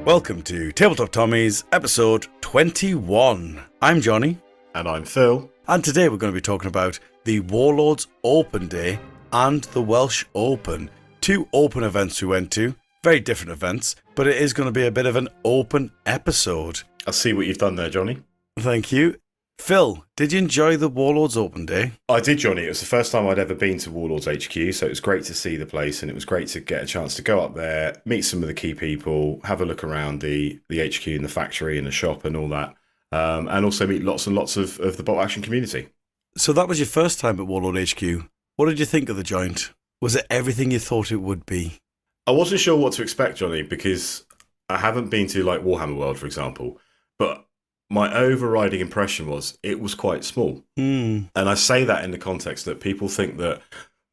Welcome to Tabletop Tommies, episode 21. I'm Johnny. And I'm Phil. And today we're going to be talking about the Warlords Open Day and the Welsh Open. Two open events we went to, very different events, but it is going to be a bit of an open episode. I see what you've done there, Johnny. Thank you. Phil, did you enjoy the Warlords Open Day? I did, Johnny. It was the first time I'd ever been to Warlords HQ, so it was great to see the place, and it was great to get a chance to go up there, meet some of the key people, have a look around the HQ and the factory and the shop and all that, and also meet lots and lots of the bolt action community. So that was your first time at Warlord HQ. What did you think of the joint? Was it everything you thought it would be? I wasn't sure what to expect, Johnny, because I haven't been to like Warhammer World, for example, but my overriding impression was it was quite small. And I say that in the context that people think that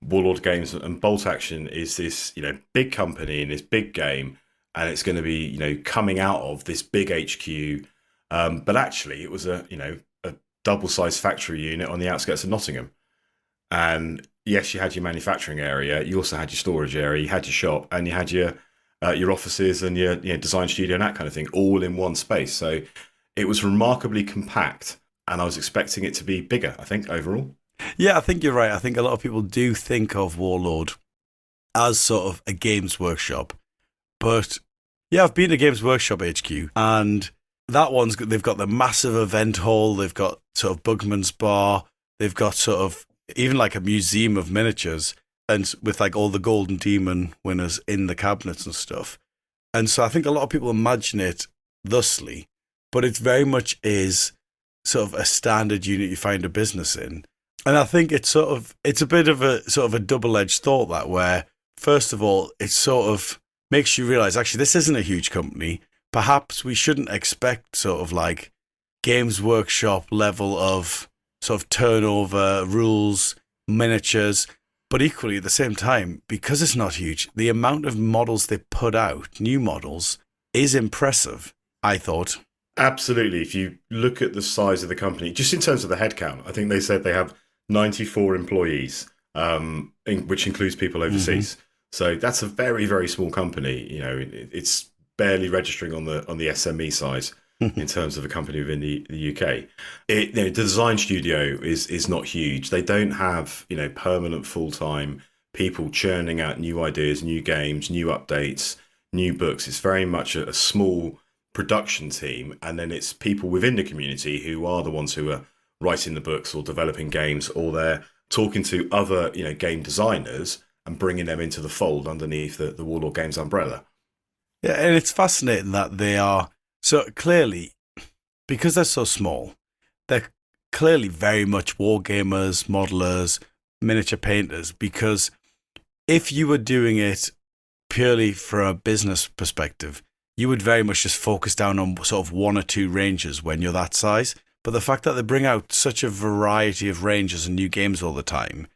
Warlord Games and Bolt Action is this, big company and this big game, and it's going to be, coming out of this big HQ. But actually, it was a double-sized factory unit on the outskirts of Nottingham. And yes, you had your manufacturing area. You also had your storage area. You had your shop, and you had your offices and your design studio and that kind of thing, all in one space. So it was remarkably compact, and I was expecting it to be bigger, I think, overall. Yeah, I think you're right. I think a lot of people do think of Warlord as sort of a Games Workshop. But yeah, I've been to Games Workshop HQ, and that one's they've got the massive event hall, they've got sort of Bugman's Bar, they've got sort of even like a museum of miniatures, and with like all the Golden Demon winners in the cabinets and stuff. And so I think a lot of people imagine it thusly, but it very much is sort of a standard unit you find a business in. And I think it's a bit of a sort of a double-edged thought that where, first of all, it sort of makes you realize, actually, this isn't a huge company. Perhaps we shouldn't expect sort of like Games Workshop level of sort of turnover, rules, miniatures. But equally, at the same time, because it's not huge, the amount of models they put out, new models, is impressive, I thought. Absolutely. If you look at the size of the company, just in terms of the headcount, I think they said they have 94 employees, which includes people overseas. Mm-hmm. So that's a very, very small company. It's barely registering on the SME size in terms of a company within the UK. The design studio is not huge. They don't have permanent full-time people churning out new ideas, new games, new updates, new books. It's very much a small production team, and then it's people within the community who are the ones who are writing the books or developing games, or they're talking to other game designers and bringing them into the fold underneath the Warlord Games umbrella. Yeah, and it's fascinating that they are so clearly, because they're so small, they're clearly very much wargamers, modelers, miniature painters, because if you were doing it purely from a business perspective, you would very much just focus down on sort of one or two ranges when you're that size. But the fact that they bring out such a variety of ranges and new games all the time,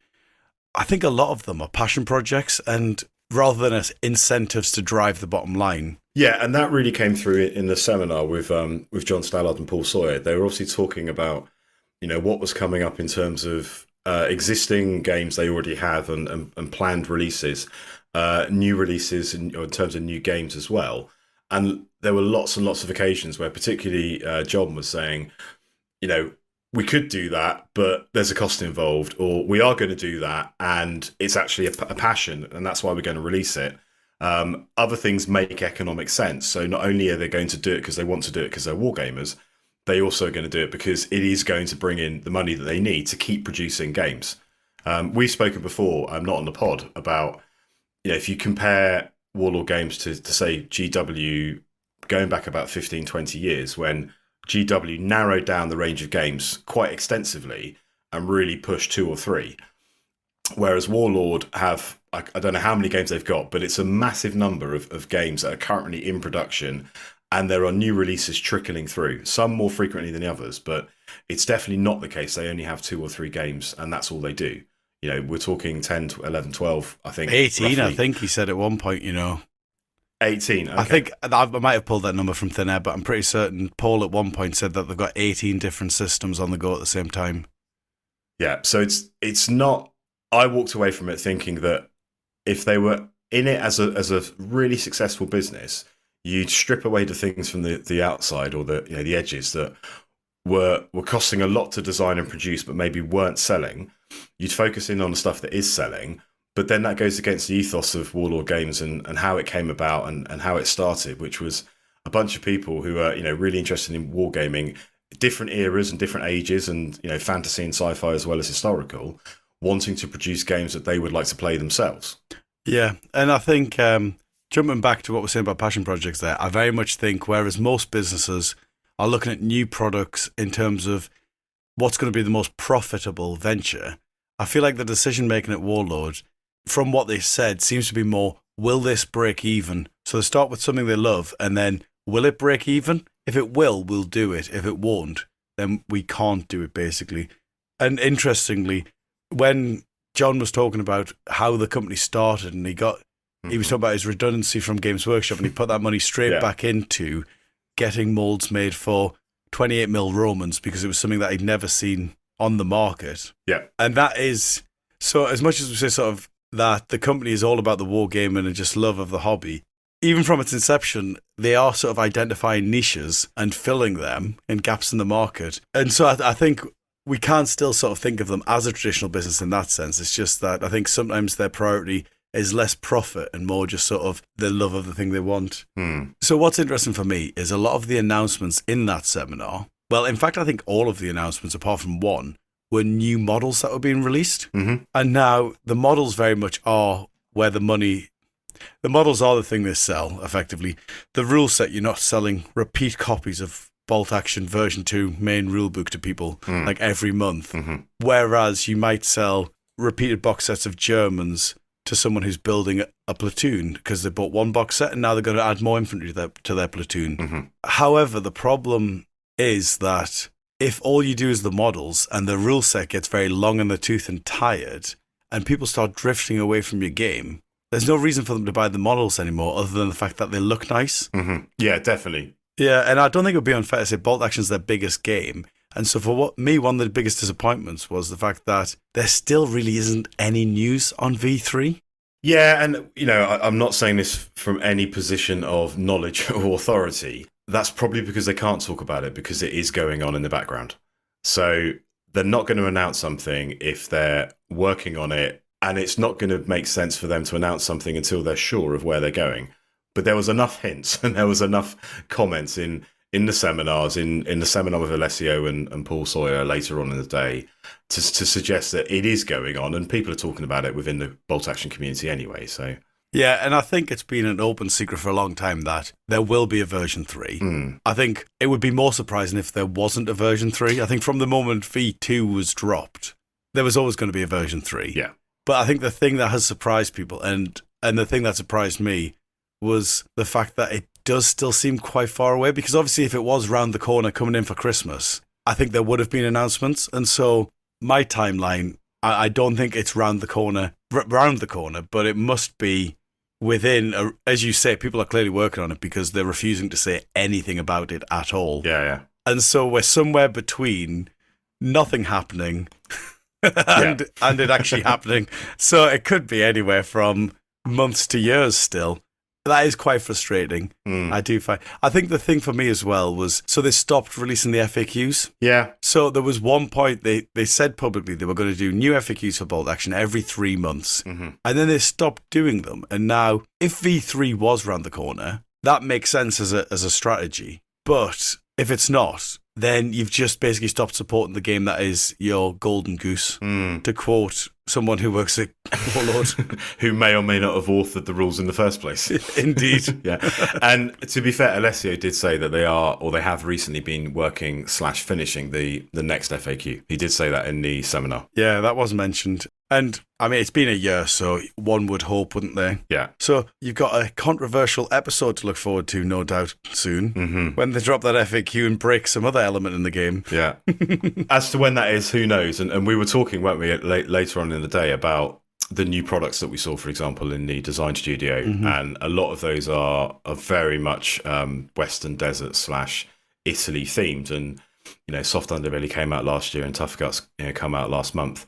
I think a lot of them are passion projects, and rather than as incentives to drive the bottom line. Yeah, and that really came through in the seminar with John Stallard and Paul Sawyer. They were obviously talking about what was coming up in terms of existing games they already have and planned releases, new releases in terms of new games as well. And there were lots and lots of occasions where particularly John was saying, we could do that, but there's a cost involved, or we are going to do that, and it's actually a passion, and that's why we're going to release it. Other things make economic sense. So not only are they going to do it because they want to do it because they're wargamers, they also are going to do it because it is going to bring in the money that they need to keep producing games. We've spoken before, not on the pod, about if you compare Warlord Games to say GW going back about 15, 20 years, when GW narrowed down the range of games quite extensively and really pushed 2 or 3. Whereas Warlord have, I don't know how many games they've got, but it's a massive number of games that are currently in production, and there are new releases trickling through, some more frequently than others, but it's definitely not the case. They only have 2 or 3 games, and that's all they do. We're talking 10, 11, 12, I think. 18, roughly. I think he said at one point, 18, okay. I think I might have pulled that number from thin air, but I'm pretty certain Paul at one point said that they've got 18 different systems on the go at the same time. Yeah, so it's not... I walked away from it thinking that if they were in it as a really successful business, you'd strip away the things from the outside or the edges that were costing a lot to design and produce, but maybe weren't selling. You'd focus in on the stuff that is selling, but then that goes against the ethos of Warlord Games and how it came about and how it started, which was a bunch of people who are really interested in wargaming, different eras and different ages, and fantasy and sci-fi as well as historical, wanting to produce games that they would like to play themselves. Yeah, and I think jumping back to what we're saying about passion projects there, I very much think whereas most businesses are looking at new products in terms of what's going to be the most profitable venture, I feel like the decision making at Warlord, from what they said, seems to be more, will this break even? So they start with something they love, and then will it break even? If it will, we'll do it. If it won't, then we can't do it, basically. And interestingly, when John was talking about how the company started, and he was talking about his redundancy from Games Workshop, and he put that money straight back into getting molds made for 28mm Romans because it was something that he'd never seen on the market. Yeah. And that is, so as much as we say sort of that the company is all about the wargaming and just love of the hobby, even from its inception, they are sort of identifying niches and filling them and gaps in the market. And so I think we can still sort of think of them as a traditional business in that sense. It's just that I think sometimes their priority is less profit and more just sort of the love of the thing they want. So what's interesting for me is a lot of the announcements in that seminar, well, in fact, I think all of the announcements, apart from one, were new models that were being released. And now the models very much are where the models are the thing they sell, effectively. The rule set, you're not selling repeat copies of Bolt Action version 2 main rulebook to people like every month. Whereas you might sell repeated box sets of Germans to someone who's building a platoon because they bought one box set and now they're going to add more infantry to their platoon. However, the problem is that if all you do is the models and the rule set gets very long in the tooth and tired and people start drifting away from your game, there's no reason for them to buy the models anymore other than the fact that they look nice. Yeah, definitely. Yeah, and I don't think it would be unfair to say Bolt Action's their biggest game. And so for one of the biggest disappointments was the fact that there still really isn't any news on V3. Yeah, and, I'm not saying this from any position of knowledge or authority. That's probably because they can't talk about it because it is going on in the background. So they're not going to announce something if they're working on it, and it's not going to make sense for them to announce something until they're sure of where they're going. But there was enough hints and there was enough comments in the seminars, in the seminar with Alessio and Paul Sawyer later on in the day to suggest that it is going on, and people are talking about it within the Bolt Action community anyway. So yeah, and I think it's been an open secret for a long time that there will be a version 3. I think it would be more surprising if there wasn't a version 3. I think from the moment V2 was dropped, there was always going to be a version 3. Yeah. But I think the thing that has surprised people and the thing that surprised me was the fact that it does still seem quite far away, because obviously if it was round the corner coming in for Christmas, I think there would have been announcements. And so my timeline, I don't think it's round the corner, but it must be within, as you say, people are clearly working on it because they're refusing to say anything about it at all. Yeah. And so we're somewhere between nothing happening and it actually happening. So it could be anywhere from months to years still. That is quite frustrating. I think the thing for me as well was, so they stopped releasing the FAQs. Yeah. So there was one point they said publicly they were going to do new FAQs for Bolt Action every 3 months. And then they stopped doing them. And now, if V3 was round the corner, that makes sense as a strategy. But if it's not, then you've just basically stopped supporting the game that is your golden goose, to quote someone who works at Warlord. Who may or may not have authored the rules in the first place. Indeed. Yeah. And to be fair, Alessio did say that they have recently been working / finishing the next FAQ. He did say that in the seminar. Yeah, that was mentioned. And I mean, it's been a year, so one would hope, wouldn't they? Yeah. So you've got a controversial episode to look forward to, no doubt, soon, when they drop that FAQ and break some other element in the game. Yeah. As to when that is, who knows? And we were talking, weren't we, later on in the day about the new products that we saw, for example, in the design studio. And a lot of those are very much Western Desert / Italy themed. And, Soft Underbelly came out last year and Tough Guts come out last month.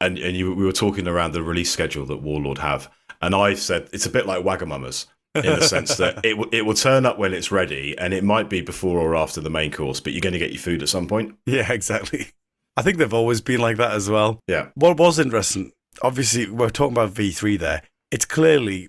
And we were talking around the release schedule that Warlord have. And I said, it's a bit like Wagamamas. in the sense that it will turn up when it's ready, and it might be before or after the main course, but you're going to get your food at some point. Yeah, exactly. I think they've always been like that as well. Yeah. What was interesting, obviously, we're talking about V3 there. It's clearly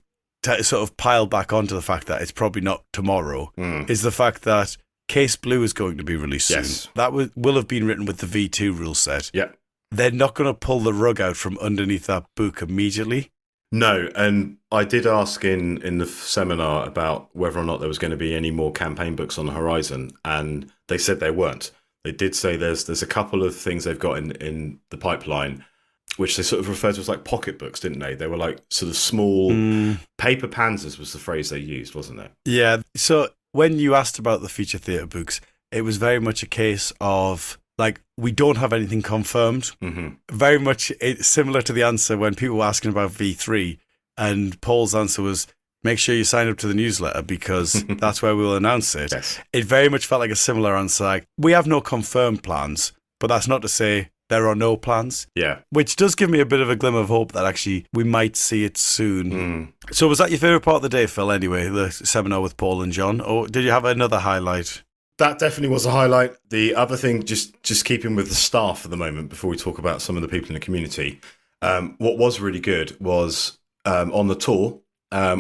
sort of piled back onto the fact that it's probably not tomorrow, is the fact that Case Blue is going to be released soon. Yes. That will have been written with the V2 rule set. Yeah. They're not going to pull the rug out from underneath that book immediately. No, and I did ask in the seminar about whether or not there was going to be any more campaign books on the horizon, and they said there weren't. They did say there's a couple of things they've got in the pipeline, which they sort of referred to as like pocketbooks, didn't they? They were like sort of small paper panzers was the phrase they used, wasn't it? Yeah. So when you asked about the feature theatre books, it was very much a case of, like, we don't have anything confirmed. Very much similar to the answer when people were asking about V3, and Paul's answer was, make sure you sign up to the newsletter because that's where we'll announce it. Yes. It very much felt like a similar answer. Like, we have no confirmed plans, but that's not to say there are no plans. Yeah. Which does give me a bit of a glimmer of hope that actually we might see it soon. So was that your favourite part of the day, Phil, anyway, the seminar with Paul and John? Or did you have another highlight? That definitely was a highlight. The other thing, just keeping with the staff for the moment before we talk about some of the people in the community, what was really good was on the tour,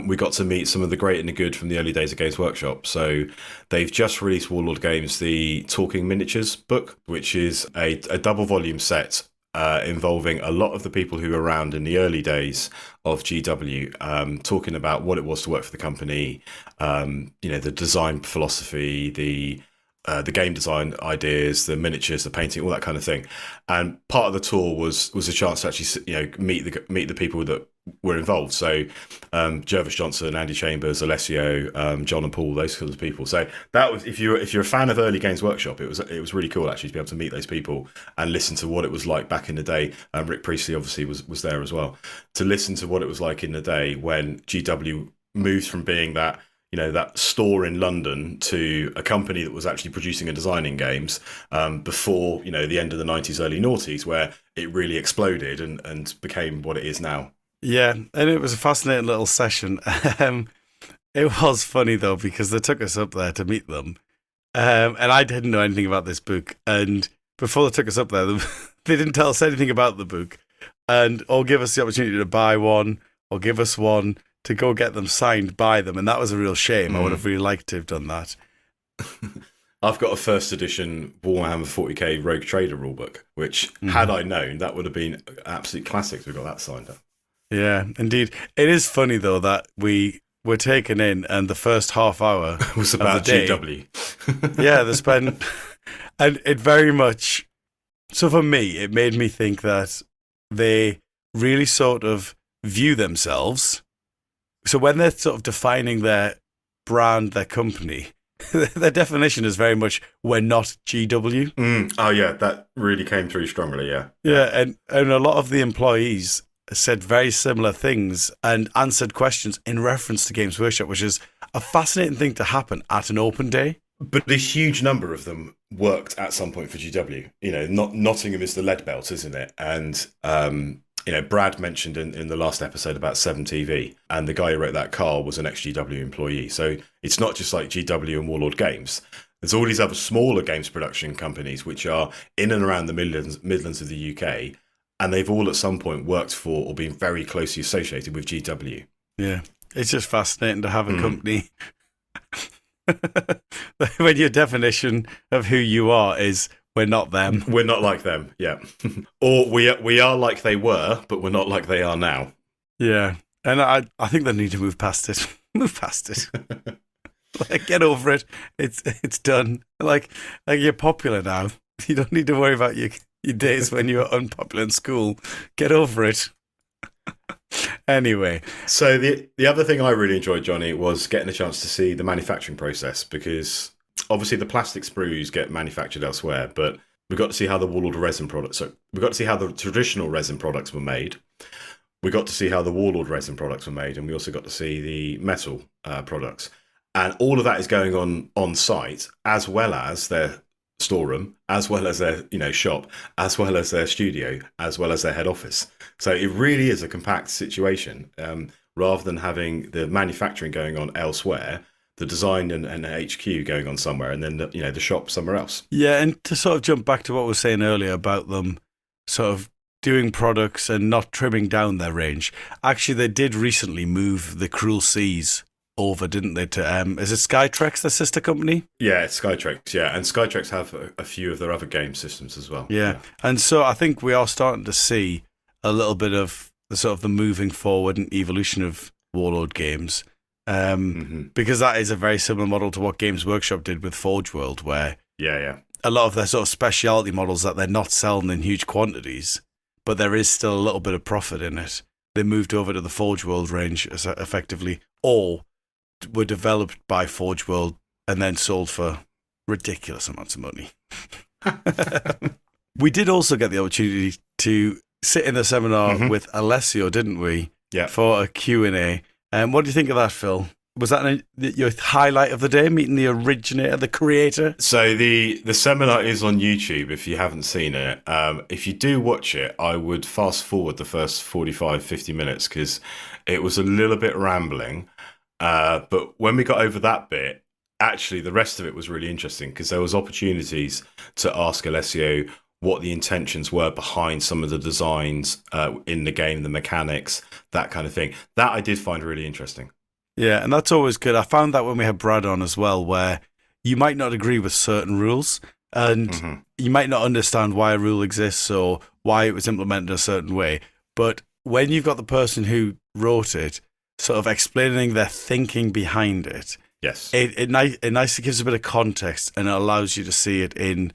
we got to meet some of the great and the good from the early days of Games Workshop. So they've just released Warlord Games, the Talking Miniatures book, which is a double volume set involving a lot of the people who were around in the early days of GW, talking about what it was to work for the company, the design philosophy, the game design ideas, the miniatures, the painting, all that kind of thing. And part of the tour was a chance to actually meet the people that were involved. So Jervis Johnson, Andy Chambers, Alessio, John and Paul, those kinds of people. So that was, if you're a fan of early Games Workshop, it was really cool actually to be able to meet those people and listen to what it was like back in the day. Rick Priestley obviously was there as well, to listen to what it was like in the day when GW moved from being that store in London to a company that was actually producing and designing games before the end of the 90s, early noughties, where it really exploded and became what it is now. Yeah, and it was a fascinating little session. It was funny, though, because they took us up there to meet them. And I didn't know anything about this book. And before they took us up there, they didn't tell us anything about the book or give us the opportunity to buy one or give us one to go get them signed by them. And that was a real shame. I would have really liked to have done that. I've got a first edition Warhammer 40k Rogue Trader rulebook, which, had I known, that would have been absolute classic to have got that signed up. Yeah, indeed. It is funny, though, that we were taken in and the first half hour was about GW. Yeah, they spent... And it very much... So for me, it made me think that they really sort of view themselves... So when they're sort of defining their brand, their company, their definition is very much, we're not GW. Oh, yeah, that really came through strongly, yeah. Yeah, and a lot of the employees said very similar things and answered questions in reference to Games Workshop, which is a fascinating thing to happen at an open day. But a huge number of them worked at some point for GW. Nottingham is the lead belt, isn't it? And... Brad mentioned in the last episode about 7TV, and the guy who wrote that, Carl, was an ex-GW employee. So it's not just like GW and Warlord Games. There's all these other smaller games production companies which are in and around the Midlands of the UK, and they've all at some point worked for or been very closely associated with GW. Yeah, it's just fascinating to have a company when your definition of who you are is... We're not them. We're not like them, yeah. Or we are like they were, but we're not like they are now. Yeah, and I think they need to move past it. Move past it. Like, get over it. It's done. Like you're popular now. You don't need to worry about your days when you were unpopular in school. Get over it. Anyway. So the other thing I really enjoyed, Johnny, was getting a chance to see the manufacturing process, because... obviously, the plastic sprues get manufactured elsewhere, but we got to see how the Warlord resin products. So we got to see how the traditional resin products were made. We got to see how the Warlord resin products were made, and we also got to see the metal products. And all of that is going on site, as well as their storeroom, as well as their shop, as well as their studio, as well as their head office. So it really is a compact situation. rather than having the manufacturing going on elsewhere, the design and HQ going on somewhere, and then the shop somewhere else. Yeah, and to sort of jump back to what we were saying earlier about them sort of doing products and not trimming down their range. Actually, they did recently move the Cruel Seas over, didn't they? To is it Skytrex, their sister company? Yeah, it's Skytrex. Yeah, and Skytrex have a few of their other game systems as well. Yeah, and so I think we are starting to see a little bit of the sort of the moving forward and evolution of Warlord games, because that is a very similar model to what Games Workshop did with Forge World, where a lot of their sort of specialty models that they're not selling in huge quantities, but there is still a little bit of profit in it. They moved over to the Forge World range effectively, or were developed by Forge World and then sold for ridiculous amounts of money. We did also get the opportunity to sit in the seminar with Alessio, didn't we? Yeah. For a Q&A. What do you think of that, Phil? Was that your highlight of the day, meeting the originator, the creator? So the seminar is on YouTube if you haven't seen it. If you do watch it, I would fast forward the first 45, 50 minutes because it was a little bit rambling. But when we got over that bit, actually the rest of it was really interesting because there was opportunities to ask Alessio what the intentions were behind some of the designs in the game, the mechanics, that kind of thing. That I did find really interesting. Yeah, and that's always good. I found that when we had Brad on as well, where you might not agree with certain rules and you might not understand why a rule exists or why it was implemented a certain way. But when you've got the person who wrote it sort of explaining their thinking behind it, yes, it nicely gives a bit of context and it allows you to see it in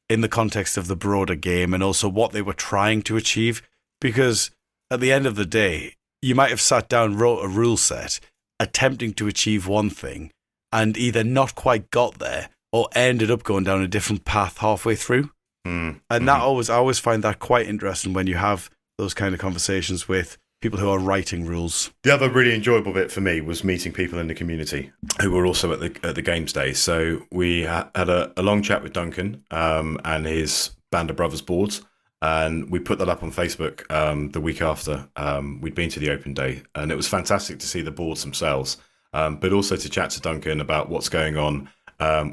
the context of the broader game and also what they were trying to achieve. Because at the end of the day, you might have sat down, wrote a rule set, attempting to achieve one thing and either not quite got there or ended up going down a different path halfway through. And that I always find that quite interesting when you have those kind of conversations with people who are writing rules. The other really enjoyable bit for me was meeting people in the community who were also at the games day. So we had a long chat with Duncan and his Band of Brothers boards. And we put that up on Facebook the week after we'd been to the open day. And it was fantastic to see the boards themselves, but also to chat to Duncan about what's going on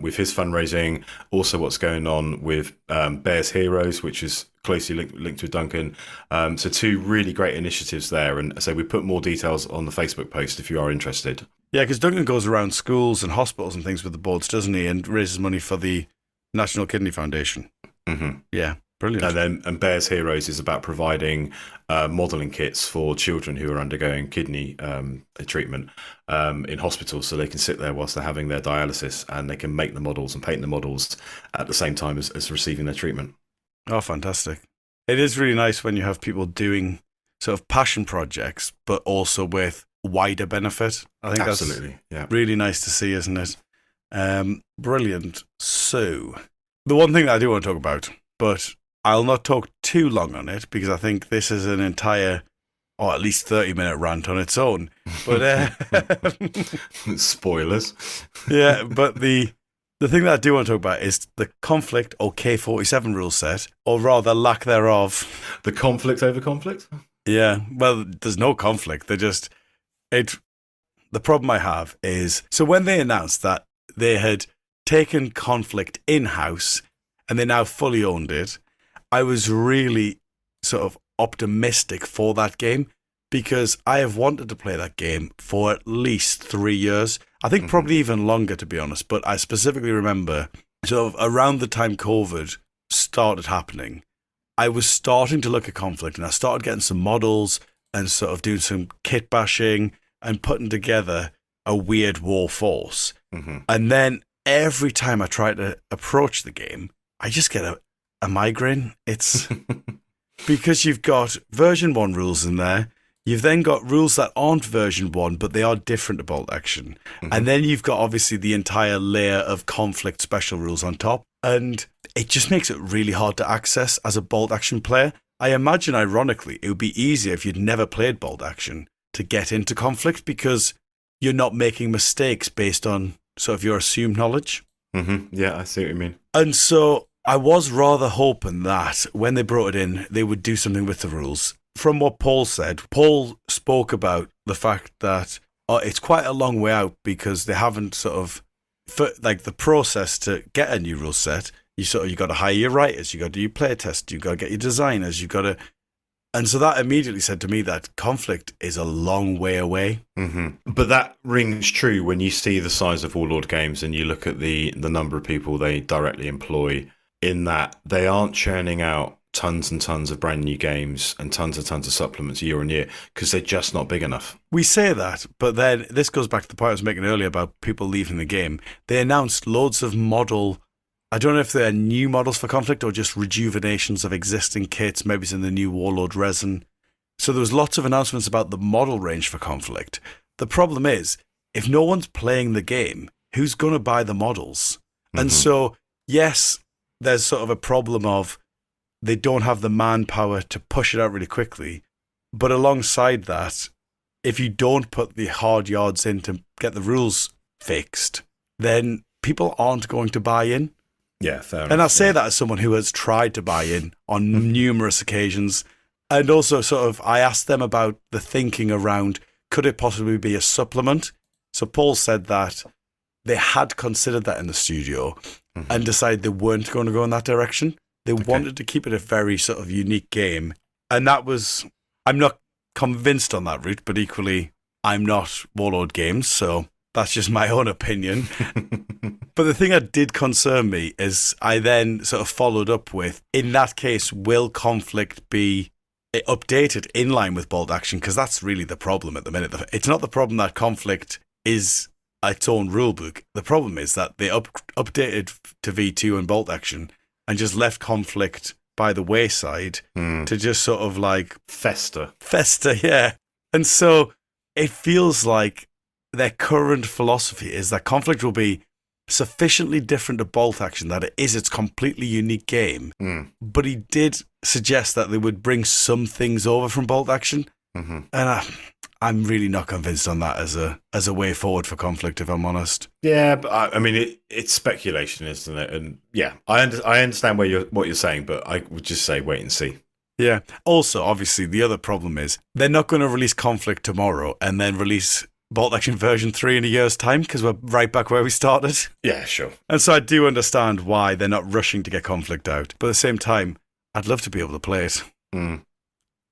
with his fundraising, also what's going on with Bears Heroes, which is closely linked with Duncan. So two really great initiatives there. And so we put more details on the Facebook post if you are interested. Yeah, because Duncan goes around schools and hospitals and things with the boards, doesn't he? And raises money for the National Kidney Foundation. Yeah. Brilliant. And Bears Heroes is about providing modelling kits for children who are undergoing kidney treatment in hospitals, so they can sit there whilst they're having their dialysis and they can make the models and paint the models at the same time as receiving their treatment. Oh, fantastic. It is really nice when you have people doing sort of passion projects, but also with wider benefit. I think absolutely, that's really nice to see, isn't it? Brilliant. So, the one thing that I do want to talk about, but I'll not talk too long on it because I think this is an entire, or at least 30-minute rant on its own. But spoilers. Yeah, but the thing that I do want to talk about is the conflict or K47 rule set, or rather lack thereof. The conflict over conflict? Yeah, well, there's no conflict. The problem I have is, so when they announced that they had taken conflict in-house and they now fully owned it, I was really sort of optimistic for that game because I have wanted to play that game for at least 3 years. I think probably even longer, to be honest. But I specifically remember sort of around the time COVID started happening, I was starting to look at conflict and I started getting some models and sort of doing some kit bashing and putting together a weird war force. And then every time I try to approach the game, I just get a migraine. It's because you've got version 1 rules in there. You've then got rules that aren't version 1, but they are different to bolt action. And then you've got obviously the entire layer of conflict special rules on top. And it just makes it really hard to access as a bolt action player. I imagine, ironically, it would be easier if you'd never played bolt action to get into conflict because you're not making mistakes based on sort of your assumed knowledge. Yeah, I see what you mean. And so I was rather hoping that when they brought it in, they would do something with the rules. From what Paul said, Paul spoke about the fact that it's quite a long way out because they haven't sort of, like the process to get a new rule set, you got to hire your writers, you got to do your play test, you got to get your designers, you got to, and so that immediately said to me that Conflict is a long way away. Mm-hmm. But that rings true when you see the size of Warlord Games and you look at the number of people they directly employ, in that they aren't churning out tons and tons of brand new games and tons of supplements year on year because they're just not big enough. We say that, but then this goes back to the point I was making earlier about people leaving the game. They announced loads of I don't know if they're new models for Conflict or just rejuvenations of existing kits. Maybe it's in the new Warlord resin. So there was lots of announcements about the model range for Conflict. The problem is, if no one's playing the game, who's going to buy the models? Mm-hmm. And so, yes, there's sort of a problem of they don't have the manpower to push it out really quickly. But alongside that, if you don't put the hard yards in to get the rules fixed, then people aren't going to buy in. Yeah, fair enough. And I say that as someone who has tried to buy in on numerous occasions. And also sort of, I asked them about the thinking around, could it possibly be a supplement? So Paul said that they had considered that in the studio and decided they weren't going to go in that direction. They wanted to keep it a very sort of unique game. And that was, I'm not convinced on that route, but equally, I'm not Warlord Games, so that's just my own opinion. But the thing that did concern me is I then sort of followed up with, in that case, will Conflict be updated in line with Bolt Action? Because that's really the problem at the minute. It's not the problem that Conflict is its own rulebook. The problem is that they updated to V2 and Bolt Action and just left Conflict by the wayside to just sort of like fester, yeah. And so it feels like their current philosophy is that Conflict will be sufficiently different to Bolt Action that it is its completely unique game. But he did suggest that they would bring some things over from Bolt Action, and I'm really not convinced on that as a way forward for Conflict, if I'm honest. Yeah, but I mean, it's speculation, isn't it? And yeah, I understand what you're saying, but I would just say wait and see. Yeah. Also, obviously, the other problem is they're not going to release Conflict tomorrow and then release Bolt Action version 3 in a year's time because we're right back where we started. Yeah, sure. And so I do understand why they're not rushing to get Conflict out. But at the same time, I'd love to be able to play it.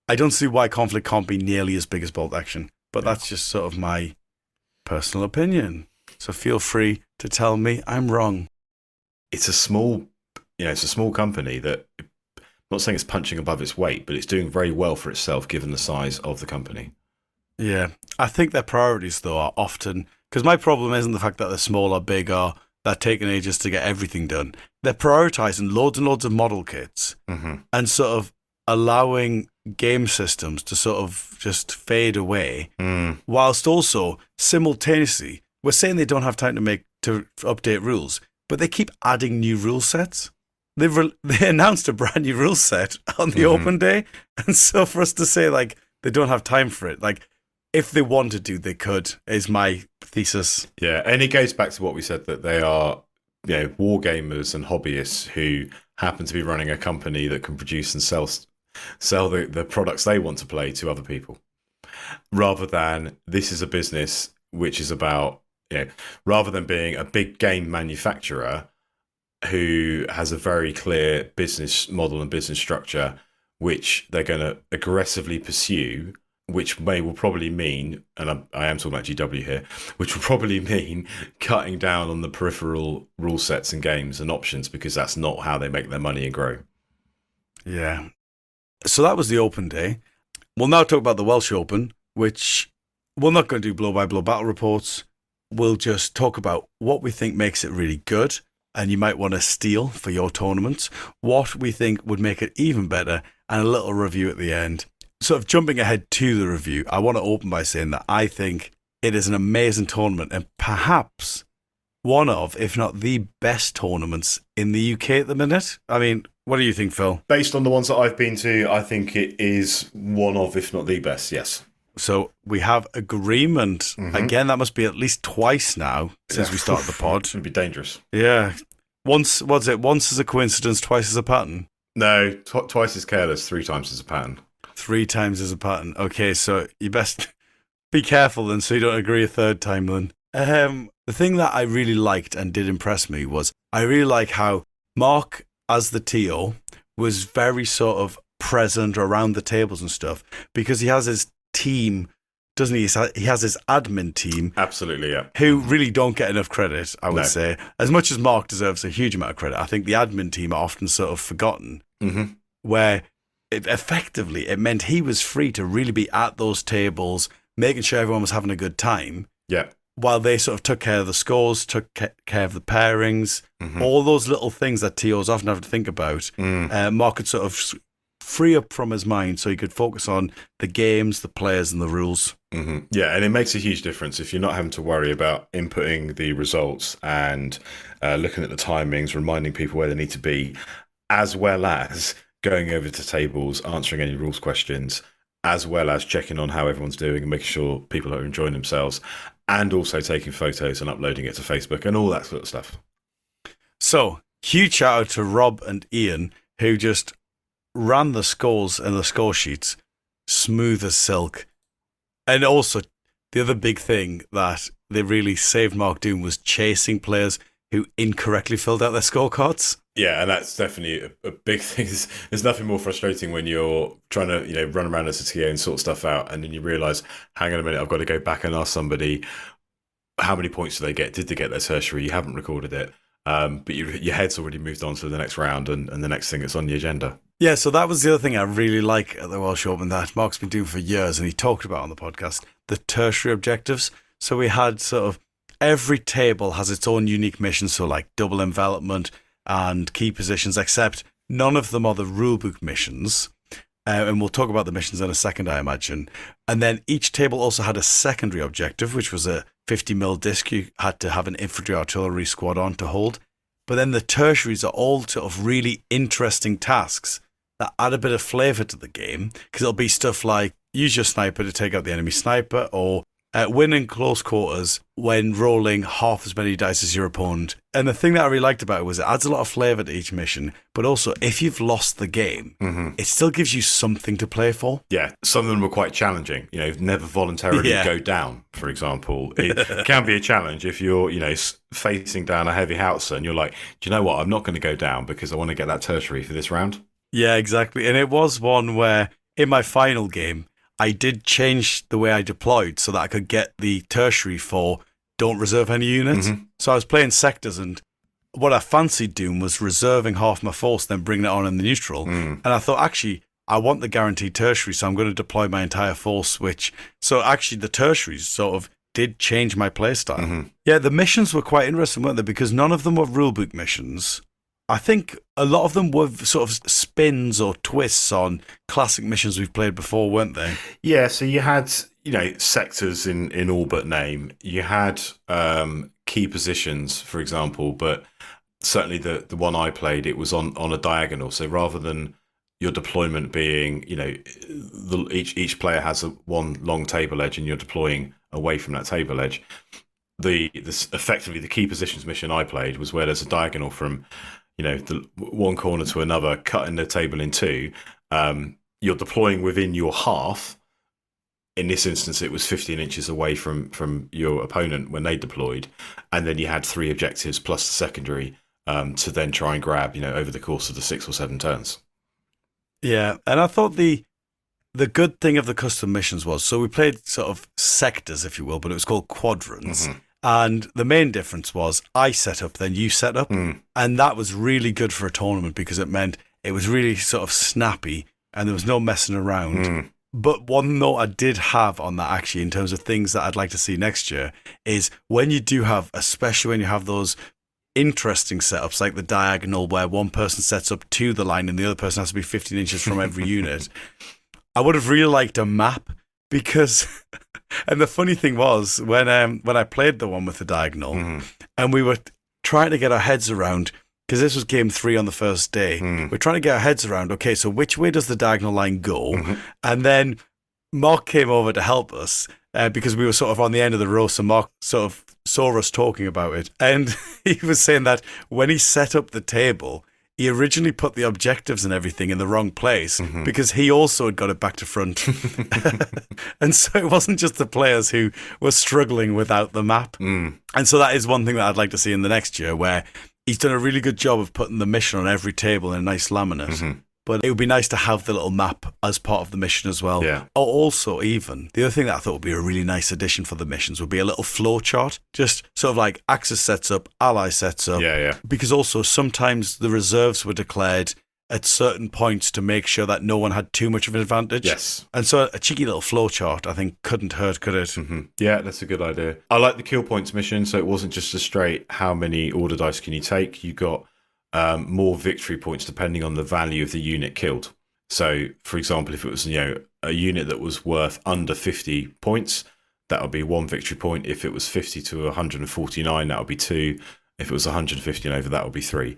I don't see why Conflict can't be nearly as big as Bolt Action, but that's just sort of my personal opinion. So feel free to tell me I'm wrong. It's a small company that, I'm not saying it's punching above its weight, but it's doing very well for itself given the size of the company. Yeah, I think their priorities, though, are often... Because my problem isn't the fact that they're small or big or they're taking ages to get everything done. They're prioritising loads and loads of model kits and sort of allowing game systems to sort of just fade away, whilst also, simultaneously, we're saying they don't have time to update rules, but they keep adding new rule sets. They announced a brand new rule set on the open day, and so for us to say, like, they don't have time for it, like... If they wanted to, they could, is my thesis. Yeah, and it goes back to what we said, that they are, war gamers and hobbyists who happen to be running a company that can produce and sell the products they want to play to other people. Rather than, this is a business which is about, rather than being a big game manufacturer who has a very clear business model and business structure, which they're going to aggressively pursue, which will probably mean, and I am talking about GW here, which will probably mean cutting down on the peripheral rule sets and games and options, because that's not how they make their money and grow. Yeah. So that was the open day. We'll now talk about the Welsh Open, which we're not going to do blow-by-blow battle reports. We'll just talk about what we think makes it really good, and you might want to steal for your tournaments, what we think would make it even better, and a little review at the end. Sort of jumping ahead to the review, I want to open by saying that I think it is an amazing tournament and perhaps one of, if not the best tournaments in the UK at the minute. I mean, what do you think, Phil? Based on the ones that I've been to, I think it is one of, if not the best, yes. So we have agreement. Again, that must be at least twice now since we started the pod. It would be dangerous. Yeah. Once is a coincidence, twice is a pattern? No, twice is careless, 3 times is a pattern. 3 times as a pattern. Okay, so you best Be careful then, so you don't agree a third time then. The thing that I really liked and did impress me was I really like how Mark, as the TO, was very sort of present around the tables and stuff because he has his team, doesn't he? He has his admin team. Absolutely, yeah. Who really don't get enough credit, I would say. As much as Mark deserves a huge amount of credit, I think the admin team are often sort of forgotten, where effectively it meant he was free to really be at those tables, making sure everyone was having a good time. Yeah. While they sort of took care of the scores, took care of the pairings, all those little things that TOs often have to think about. Mark could sort of free up from his mind so he could focus on the games, the players, and the rules. Yeah, and it makes a huge difference if you're not having to worry about inputting the results and looking at the timings, reminding people where they need to be, as well as going over to tables, answering any rules questions, as well as checking on how everyone's doing and making sure people are enjoying themselves, and also taking photos and uploading it to Facebook and all that sort of stuff. So, huge shout out to Rob and Ian, who just ran the scores and the score sheets smooth as silk. And also, the other big thing that they really saved Mark doing was chasing players who incorrectly filled out their scorecards. Yeah, and that's definitely a big thing. There's nothing more frustrating when you're trying to, run around as a TA and sort stuff out, and then you realise, hang on a minute, I've got to go back and ask somebody, how many points do they get? Did they get their tertiary? You haven't recorded it, but your head's already moved on to the next round and the next thing that's on the agenda. Yeah, so that was the other thing I really like at the Welsh Open that Mark's been doing for years, and he talked about on the podcast, the tertiary objectives. So we had sort of every table has its own unique mission, so like double envelopment and key positions, except none of them are the rulebook missions. And we'll talk about the missions in a second, I imagine. And then each table also had a secondary objective, which was a 50mm disc you had to have an infantry artillery squad on to hold. But then the tertiaries are all sort of really interesting tasks that add a bit of flavour to the game, because it'll be stuff like use your sniper to take out the enemy sniper, or win in close quarters when rolling half as many dice as your opponent. And the thing that I really liked about it was it adds a lot of flavour to each mission, but also if you've lost the game, it still gives you something to play for. Yeah, some of them were quite challenging. Never voluntarily go down, for example. It can be a challenge if you're, facing down a heavy howitzer and you're like, do you know what? I'm not going to go down because I want to get that tertiary for this round. Yeah, exactly. And it was one where in my final game, I did change the way I deployed so that I could get the tertiary for don't reserve any units. So I was playing sectors, and what I fancied doing was reserving half my force, then bringing it on in the neutral. And I thought, actually, I want the guaranteed tertiary, so I'm going to deploy my entire force, so actually the tertiaries sort of did change my playstyle. Yeah, the missions were quite interesting, weren't they? Because none of them were rulebook missions. I think a lot of them were sort of spins or twists on classic missions we've played before, weren't they? Yeah, so you had, sectors in all but name. You had key positions, for example, but certainly the one I played, it was on a diagonal. So rather than your deployment being, each player has one long table edge and you're deploying away from that table edge, effectively the key positions mission I played was where there's a diagonal from the one corner to another, cutting the table in two. You're deploying within your half. In this instance, it was 15 inches away from your opponent when they deployed. And then you had 3 objectives plus the secondary to then try and grab, over the course of the 6 or 7 turns. Yeah, and I thought the good thing of the custom missions was, so we played sort of sectors, if you will, but it was called quadrants. And the main difference was I set up, then you set up. And that was really good for a tournament because it meant it was really sort of snappy and there was no messing around. But one note I did have on that, actually, in terms of things that I'd like to see next year, is when you do have, especially when you have those interesting setups like the diagonal where one person sets up to the line and the other person has to be 15 inches from every unit, I would have really liked a map because... And the funny thing was, when I played the one with the diagonal, and we were trying to get our heads around, because this was game 3 on the first day, we're trying to get our heads around, okay, so which way does the diagonal line go? And then Mark came over to help us, because we were sort of on the end of the row, so Mark sort of saw us talking about it. And he was saying that when he set up the table, he originally put the objectives and everything in the wrong place because he also had got it back to front. And so it wasn't just the players who were struggling without the map. And so that is one thing that I'd like to see in the next year, where he's done a really good job of putting the mission on every table in a nice laminate. But it would be nice to have the little map as part of the mission as well. Yeah. Or also, even, the other thing that I thought would be a really nice addition for the missions would be a little flow chart. Just sort of like Axis sets up, Ally sets up. Yeah. Because also sometimes the reserves were declared at certain points to make sure that no one had too much of an advantage. Yes. And so a cheeky little flow chart, I think, couldn't hurt, could it? Yeah, that's a good idea. I like the kill points mission, so it wasn't just a straight how many order dice can you take. You got more victory points depending on the value of the unit killed. So, for example, if it was a unit that was worth under 50 points, that would be 1 victory point. If it was 50 to 149, that would be 2. If it was 150 and over, that would be 3.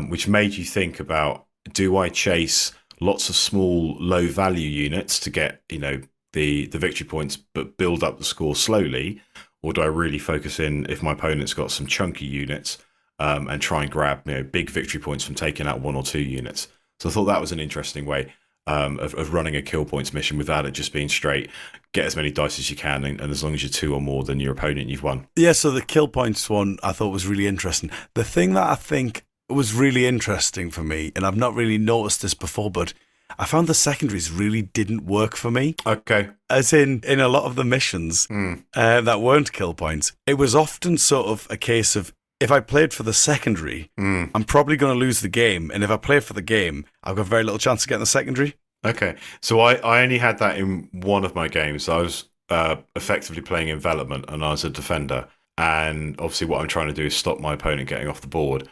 Which made you think about, do I chase lots of small, low-value units to get the victory points, but build up the score slowly, or do I really focus in if my opponent's got some chunky units? And try and grab big victory points from taking out 1 or 2 units. So I thought that was an interesting way of running a kill points mission without it just being straight, get as many dice as you can, and as long as you're 2 or more than your opponent, you've won. Yeah, so the kill points one I thought was really interesting. The thing that I think was really interesting for me, and I've not really noticed this before, but I found the secondaries really didn't work for me. Okay. As in a lot of the missions that weren't kill points, it was often sort of a case of, if I played for the secondary, I'm probably going to lose the game. And if I play for the game, I've got very little chance of getting the secondary. Okay. So I only had that in one of my games. I was effectively playing envelopment and I was a defender. And obviously what I'm trying to do is stop my opponent getting off the board.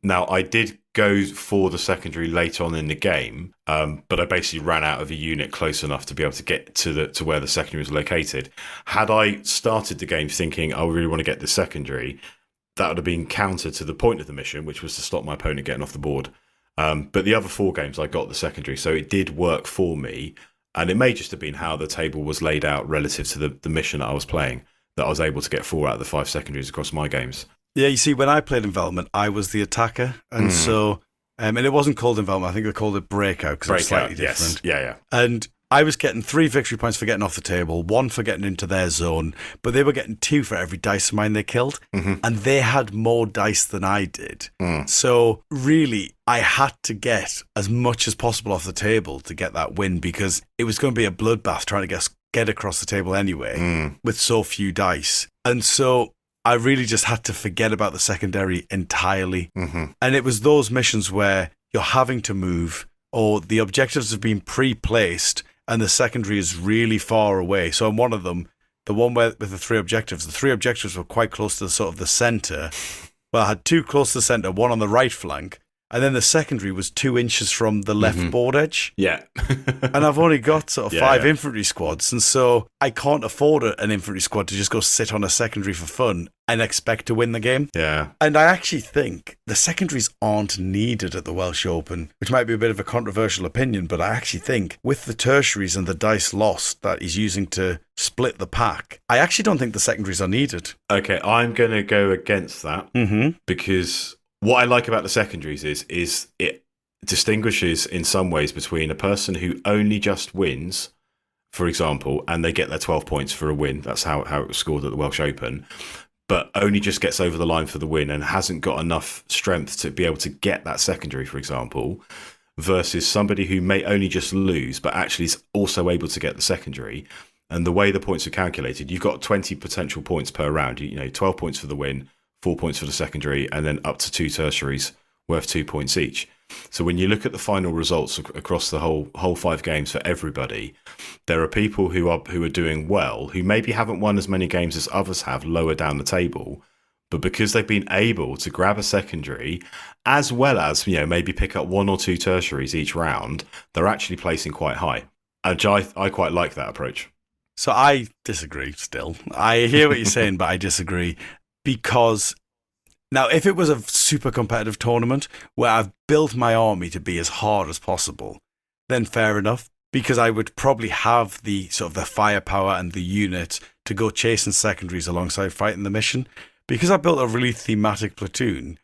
Now, I did go for the secondary later on in the game, but I basically ran out of a unit close enough to be able to get to where the secondary was located. Had I started the game thinking, I really want to get the secondary, that would have been counter to the point of the mission, which was to stop my opponent getting off the board. But the other 4 games, I got the secondary, so it did work for me. And it may just have been how the table was laid out relative to the mission that I was playing, that I was able to get 4 out of the 5 secondaries across my games. Yeah, you see, when I played Envelopment, I was the attacker. And so, and it wasn't called Envelopment, I think they called it Breakout, because it was slightly different. Yes. Yeah. And I was getting 3 victory points for getting off the table, 1 for getting into their zone, but they were getting 2 for every dice of mine they killed, and they had more dice than I did. So really, I had to get as much as possible off the table to get that win, because it was going to be a bloodbath trying to get across the table anyway, with so few dice. And so I really just had to forget about the secondary entirely. And it was those missions where you're having to move, or the objectives have been pre-placed, and the secondary is really far away. So on one of them, the one with the 3 objectives were quite close to the sort of the centre. Well, I had 2 close to the centre, 1 on the right flank, and then the secondary was 2 inches from the left board edge. Yeah. And I've only got sort of 5 infantry squads, and so I can't afford an infantry squad to just go sit on a secondary for fun and expect to win the game. Yeah. And I actually think the secondaries aren't needed at the Welsh Open, which might be a bit of a controversial opinion, but I actually think with the tertiaries and the dice lost that he's using to split the pack, I actually don't think the secondaries are needed. Okay, I'm going to go against that because what I like about the secondaries is it distinguishes in some ways between a person who only just wins, for example, and they get their 12 points for a win. That's how it was scored at the Welsh Open, but only just gets over the line for the win and hasn't got enough strength to be able to get that secondary, for example, versus somebody who may only just lose, but actually is also able to get the secondary. And the way the points are calculated, you've got 20 potential points per round, 12 points for the win, 4 points for the secondary, and then up to 2 tertiaries worth 2 points each. So when you look at the final results across the whole 5 games for everybody, there are people who are doing well, who maybe haven't won as many games as others have lower down the table, but because they've been able to grab a secondary, as well as maybe pick up 1 or 2 tertiaries each round, they're actually placing quite high. And I quite like that approach. So I disagree still. I hear what you're saying, but I disagree. Because now, if it was a super competitive tournament where I've built my army to be as hard as possible, then fair enough, because I would probably have the sort of the firepower and the unit to go chasing secondaries alongside fighting the mission. Because I built a really thematic platoon,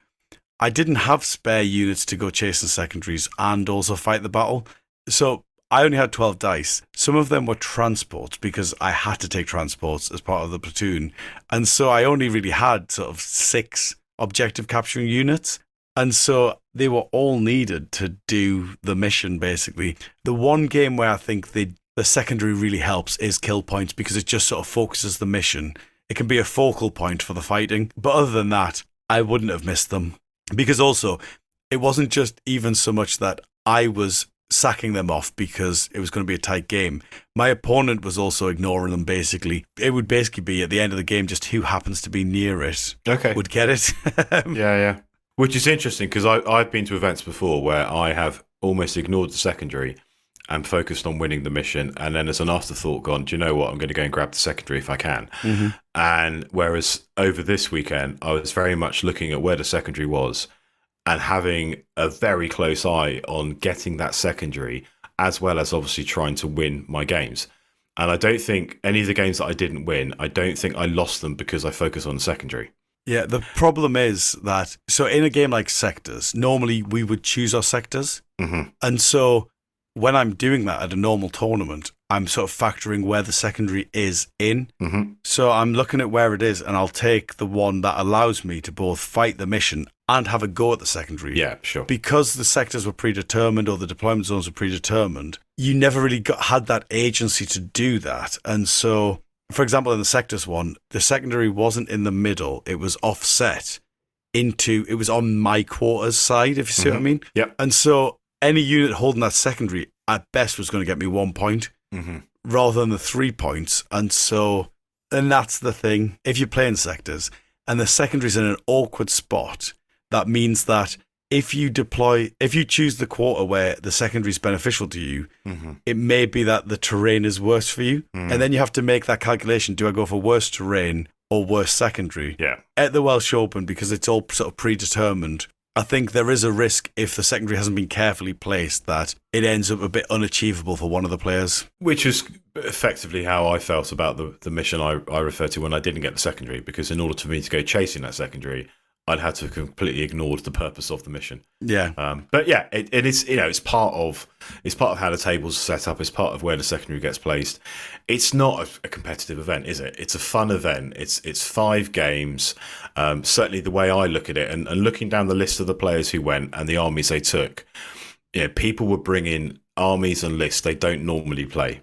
I didn't have spare units to go chasing secondaries and also fight the battle. So I only had 12 dice. Some of them were transports because I had to take transports as part of the platoon. And so I only really had sort of 6 objective capturing units. And so they were all needed to do the mission, basically. The one game where I think the secondary really helps is kill points because it just sort of focuses the mission. It can be a focal point for the fighting. But other than that, I wouldn't have missed them. Because also, it wasn't just even so much that I was sacking them off because it was going to be a tight game. My opponent was also ignoring them, basically. It would basically be, at the end of the game, just who happens to be near it would get it. Yeah. Which is interesting, because I've been to events before where I have almost ignored the secondary and focused on winning the mission, and then as an afterthought gone, do you know what, I'm going to go and grab the secondary if I can. Mm-hmm. And whereas over this weekend, I was very much looking at where the secondary was and having a very close eye on getting that secondary, as well as obviously trying to win my games. And I don't think any of the games that I didn't win, I don't think I lost them because I focused on the secondary. Yeah, the problem is that, so in a game like Sectors, normally we would choose our sectors. Mm-hmm. And so when I'm doing that at a normal tournament, I'm sort of factoring where the secondary is in. Mm-hmm. So I'm looking at where it is, and I'll take the one that allows me to both fight the mission and have a go at the secondary. Yeah, sure. Because the sectors were predetermined or the deployment zones were predetermined, you never really had that agency to do that. And so, for example, in the Sectors one, the secondary wasn't in the middle. It was offset it was on my quarters side, if you see what I mean. Yep. And so any unit holding that secondary at best was going to get me 1 point rather than the 3 points. And that's the thing. If you're playing Sectors and the secondary's in an awkward spot, that means that if you choose the quarter where the secondary is beneficial to you, it may be that the terrain is worse for you. And then you have to make that calculation. Do I go for worse terrain or worse secondary? Yeah. At the Welsh Open, because it's all sort of predetermined, I think there is a risk if the secondary hasn't been carefully placed that it ends up a bit unachievable for one of the players. Which is effectively how I felt about the mission I referred to when I didn't get the secondary, because in order for me to go chasing that secondary, I'd had to have completely ignored the purpose of the mission. Yeah. But yeah, it is, it's part of how the tables are set up. It's part of where the secondary gets placed. It's not a competitive event, is it? It's a fun event. It's 5 games. Certainly the way I look at it, and looking down the list of the players who went and the armies they took, people would bring in armies and lists they don't normally play.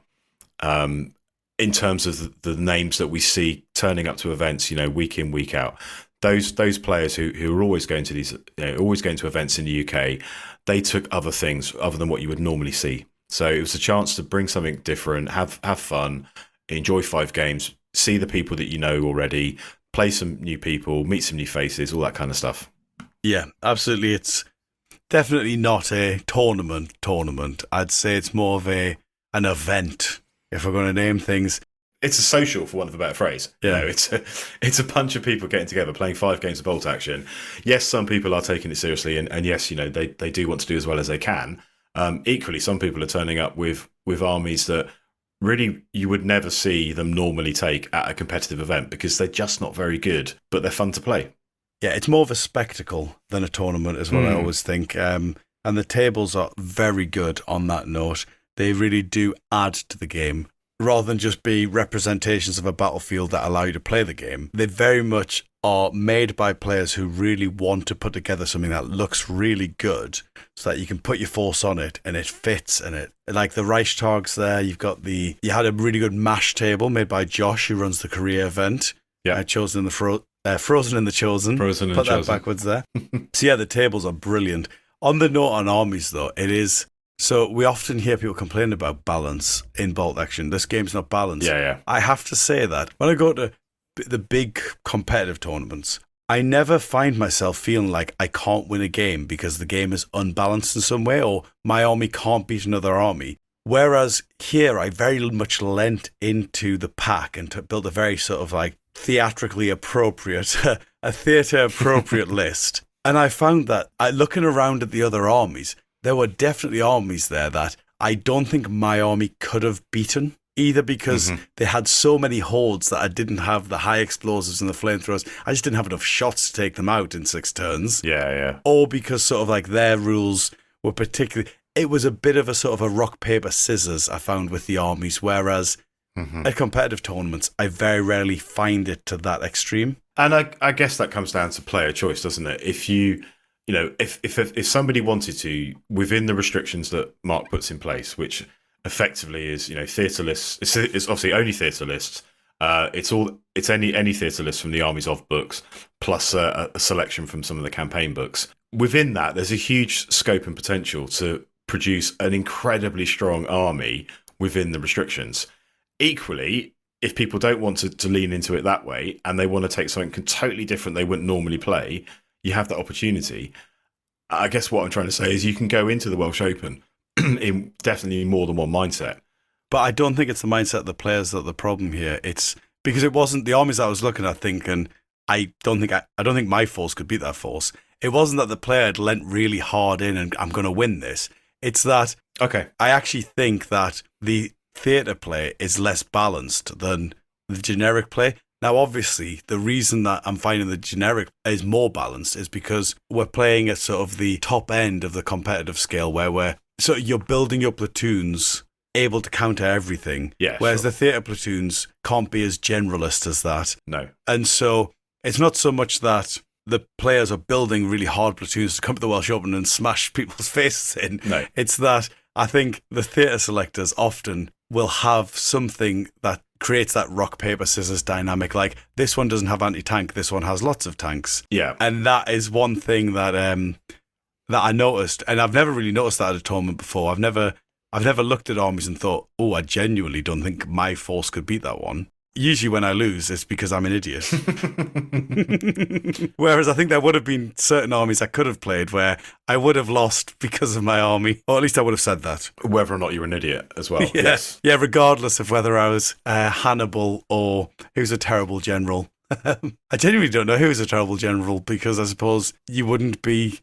In terms of the names that we see turning up to events, week in, week out. Those players who are always going to events in the UK, they took other things other than what you would normally see. So it was a chance to bring something different, have fun, enjoy 5 games, see the people that you know already, play some new people, meet some new faces, all that kind of stuff. Yeah, absolutely. It's definitely not a tournament. I'd say it's more of an event, if we're going to name things. It's a social, for want of a better phrase. Yeah. It's a bunch of people getting together, playing 5 games of bolt action. Yes, some people are taking it seriously, and yes, they do want to do as well as they can. Equally, some people are turning up with armies that really you would never see them normally take at a competitive event because they're just not very good, but they're fun to play. Yeah, it's more of a spectacle than a tournament, is what I always think. And the tables are very good on that note. They really do add to the game. Rather than just be representations of a battlefield that allow you to play the game, they very much are made by players who really want to put together something that looks really good so that you can put your force on it and it fits in it. Like the Reichstags there, you had a really good MASH table made by Josh, who runs the Korea event. Yeah. Chosen in the Frozen in the Chosen. Frozen in Put the that Chosen. backwards there. So yeah, the tables are brilliant. On the note on armies though, it is... So we often hear people complain about balance in bolt action. This game's not balanced. Yeah. I have to say that when I go to the big competitive tournaments, I never find myself feeling like I can't win a game because the game is unbalanced in some way or my army can't beat another army. Whereas here, I very much lent into the pack and built a very sort of like theatrically appropriate, a theatre appropriate list. And I found that looking around at the other armies, there were definitely armies there that I don't think my army could have beaten, either because they had so many hordes that I didn't have the high explosives and the flamethrowers. I just didn't have enough shots to take them out in 6 turns. Yeah. Or because sort of like their rules were particularly... It was a bit of a sort of a rock, paper, scissors I found with the armies, whereas at competitive tournaments, I very rarely find it to that extreme. And I guess that comes down to player choice, doesn't it? If if somebody wanted to, within the restrictions that Mark puts in place, which effectively is, theatre lists, it's obviously only theatre lists. It's any theatre list from the Armies of books, plus a selection from some of the campaign books. Within that, there's a huge scope and potential to produce an incredibly strong army within the restrictions. Equally, if people don't want to lean into it that way and they want to take something totally different they wouldn't normally play, you have that opportunity. I guess what I'm trying to say is you can go into the Welsh Open in definitely more than one mindset. But I don't think it's the mindset of the players that the problem here. It's because it wasn't the armies I was looking at thinking, I don't think my force could beat that force. It wasn't that the player had lent really hard in and I'm going to win this. It's that I actually think that the theatre play is less balanced than the generic play. Now, obviously, the reason that I'm finding the generic is more balanced is because we're playing at sort of the top end of the competitive scale where you're building your platoons able to counter everything. Yeah, whereas the theatre platoons can't be as generalist as that. No. And so it's not so much that the players are building really hard platoons to come to the Welsh Open and smash people's faces in. No. It's that I think the theatre selectors often will have something that creates that rock, paper, scissors dynamic. Like, this one doesn't have anti-tank, this one has lots of tanks. Yeah. And that is one thing that that I noticed. And I've never really noticed that at a tournament before. I've never looked at armies and thought, oh, I genuinely don't think my force could beat that one. Usually when I lose, it's because I'm an idiot. Whereas I think there would have been certain armies I could have played where I would have lost because of my army. Or at least I would have said that. Whether or not you're an idiot as well. Yeah. Yes. Yeah, regardless of whether I was Hannibal or who's a terrible general. I genuinely don't know who's a terrible general because I suppose you wouldn't be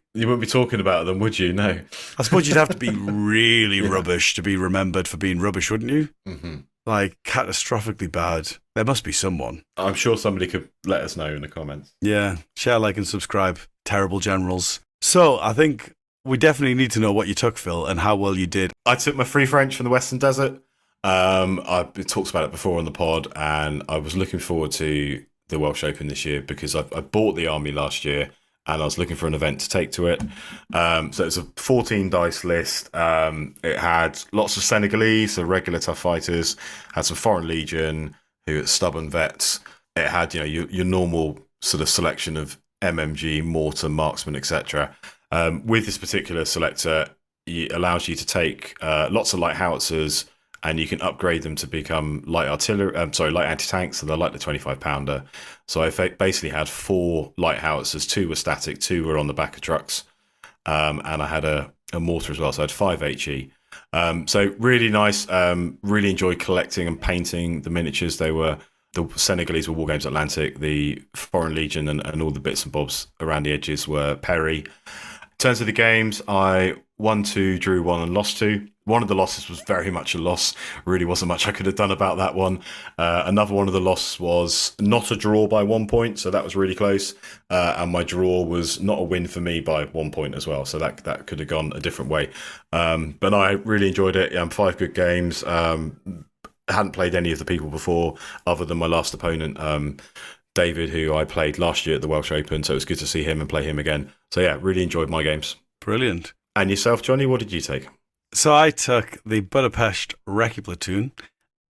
talking about them, would you? No. I suppose you'd have to be really rubbish to be remembered for being rubbish, wouldn't you? Mm-hmm. Like, catastrophically bad. There must be someone. I'm sure somebody could let us know in the comments. Yeah. Share, like, and subscribe. Terrible generals. So, I think we definitely need to know what you took, Phil, and how well you did. I took my free French from the Western Desert. I talked about it before on the pod, and I was looking forward to the Welsh Open this year because I bought the army last year and I was looking for an event to take to it. So it's a 14 dice list. It had lots of Senegalese, so regular tough fighters, had some Foreign Legion, who are stubborn vets. It had, your normal sort of selection of MMG, mortar, marksman, etc. With this particular selector, it allows you to take lots of light howitzers, and you can upgrade them to become light anti-tanks, so they're like the 25-pounder. So I basically had 4 light howitzers, 2 were static, 2 were on the back of trucks, and I had a mortar as well, so I had 5 HE. So really nice, really enjoyed collecting and painting the miniatures. The Senegalese were War Games Atlantic, the Foreign Legion and all the bits and bobs around the edges were Perry. In terms of the games, I won 2, drew 1 and lost 2. One of the losses was very much a loss. Really wasn't much I could have done about that one. Another one of the losses was not a draw by 1 point, so that was really close. And my draw was not a win for me by 1 point as well, so that could have gone a different way. But I really enjoyed it. 5 good games. Hadn't played any of the people before other than my last opponent, David, who I played last year at the Welsh Open, so it was good to see him and play him again. So yeah, really enjoyed my games. Brilliant. And yourself, Johnny, what did you take? So I took the Budapest Recce Platoon.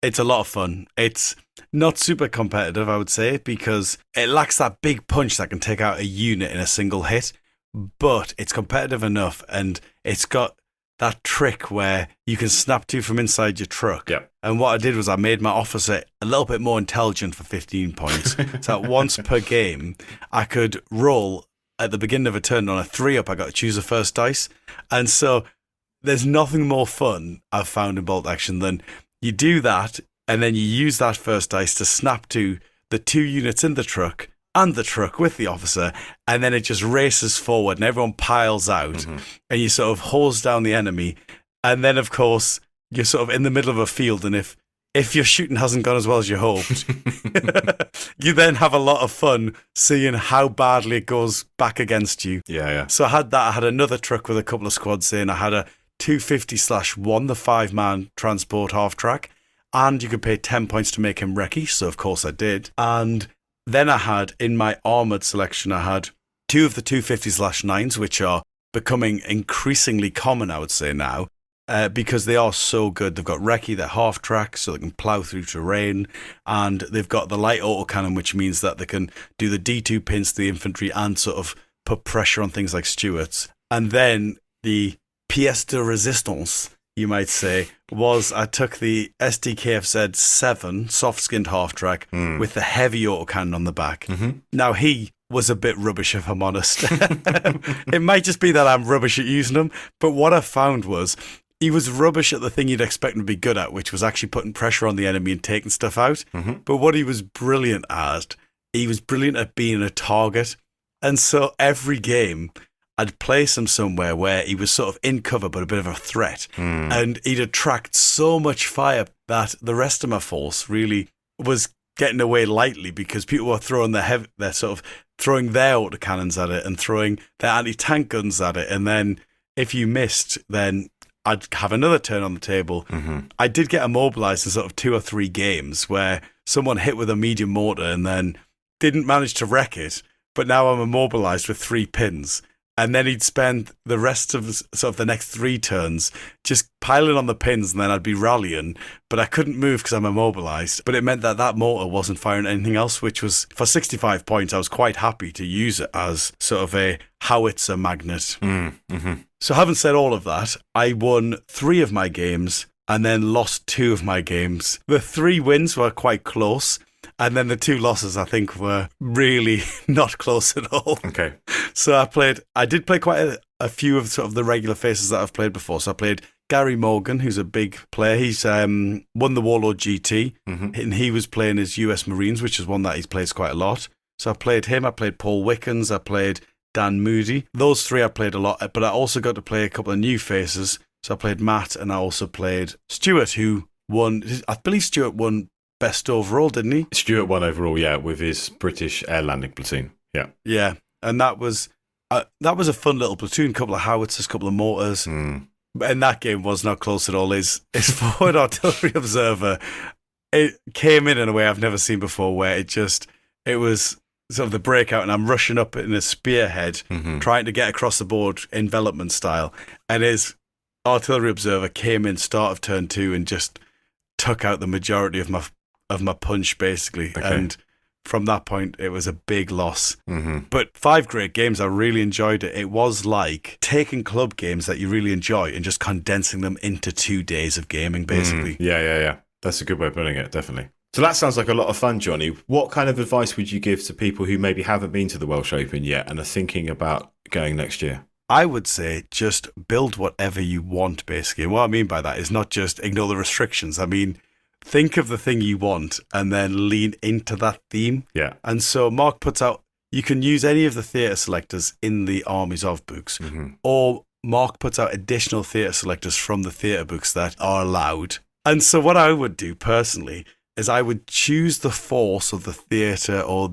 It's a lot of fun. It's not super competitive, I would say, because it lacks that big punch that can take out a unit in a single hit, but it's competitive enough, and it's got that trick where you can snap to from inside your truck. Yeah. And what I did was I made my officer a little bit more intelligent for 15 points. So that once per game, I could roll at the beginning of a turn on a 3-up. I got to choose a first dice. And so there's nothing more fun I've found in bolt action than you do that, and then you use that first dice to snap to the 2 units in the truck and the truck with the officer, and then it just races forward and everyone piles out, and you sort of hose down the enemy, and then of course you're sort of in the middle of a field, and if if your shooting hasn't gone as well as you hoped, you then have a lot of fun seeing how badly it goes back against you. Yeah. So I had that. I had another truck with a couple of squads in. I had a 250/1, the 5-man transport half track, and you could pay 10 points to make him recce. So of course I did. And then I had in my armored selection, I had 2 of the 250/9s, which are becoming increasingly common, I would say now. Because they are so good. They've got recce, they're half track, so they can plow through terrain, and they've got the light autocannon, which means that they can do the D2 pins to the infantry and sort of put pressure on things like Stuarts. And then the pièce de résistance, you might say, was I took the SDKFZ 7 soft-skinned half track with the heavy autocannon on the back. Mm-hmm. Now he was a bit rubbish, if I'm honest. It might just be that I'm rubbish at using them, but what I found was he was rubbish at the thing you'd expect him to be good at, which was actually putting pressure on the enemy and taking stuff out. Mm-hmm. But what he was brilliant at, he was brilliant at being a target. And so every game, I'd place him somewhere where he was sort of in cover, but a bit of a threat. And he'd attract so much fire that the rest of my force really was getting away lightly because people were throwing their sort of throwing their autocannons at it and throwing their anti-tank guns at it. And then if you missed, then I'd have another turn on the table. Mm-hmm. I did get immobilized in sort of 2 or 3 games where someone hit with a medium mortar and then didn't manage to wreck it, but now I'm immobilized with 3 pins. And then he'd spend the rest of sort of the next 3 turns just piling on the pins, and then I'd be rallying, but I couldn't move because I'm immobilized. But it meant that that mortar wasn't firing anything else, which was, for 65 points, I was quite happy to use it as sort of a howitzer magnet. Mm-hmm. So having said all of that, I won 3 of my games and then lost 2 of my games. The 3 wins were quite close. And then the 2 losses, I think, were really not close at all. Okay. So I did play quite a few of sort of the regular faces that I've played before. So I played Gary Morgan, who's a big player. He's won the Warlord GT, and he was playing as US Marines, which is one that he's played quite a lot. So I played him. I played Paul Wickens. I played Dan Moody. Those 3 I played a lot, but I also got to play a couple of new faces. So I played Matt, and I also played Stuart, who won. I believe Stuart won best overall, didn't he? Stuart won overall, yeah, with his British air landing platoon. Yeah. Yeah, and that was a fun little platoon, couple of howitzers, couple of mortars. And that game was not close at all. His forward artillery observer, it came in a way I've never seen before, where it was sort of the breakout, and I'm rushing up in a spearhead, trying to get across the board envelopment style, and his artillery observer came in start of turn 2 and just took out the majority of my punch, basically. Okay. And from that point, it was a big loss. But 5 great games. I really enjoyed it. It was like taking club games that you really enjoy and just condensing them into 2 days of gaming, basically. Yeah. That's a good way of putting it, definitely. So that sounds like a lot of fun, Johnny. What kind of advice would you give to people who maybe haven't been to the Welsh Open yet and are thinking about going next year? I would say just build whatever you want, basically. And what I mean by that is not just ignore the restrictions. I mean, think of the thing you want and then lean into that theme. Yeah. And so Mark puts out, you can use any of the theatre selectors in the Armies of books, or Mark puts out additional theatre selectors from the theatre books that are allowed. And so what I would do personally is I would choose the force of the theatre or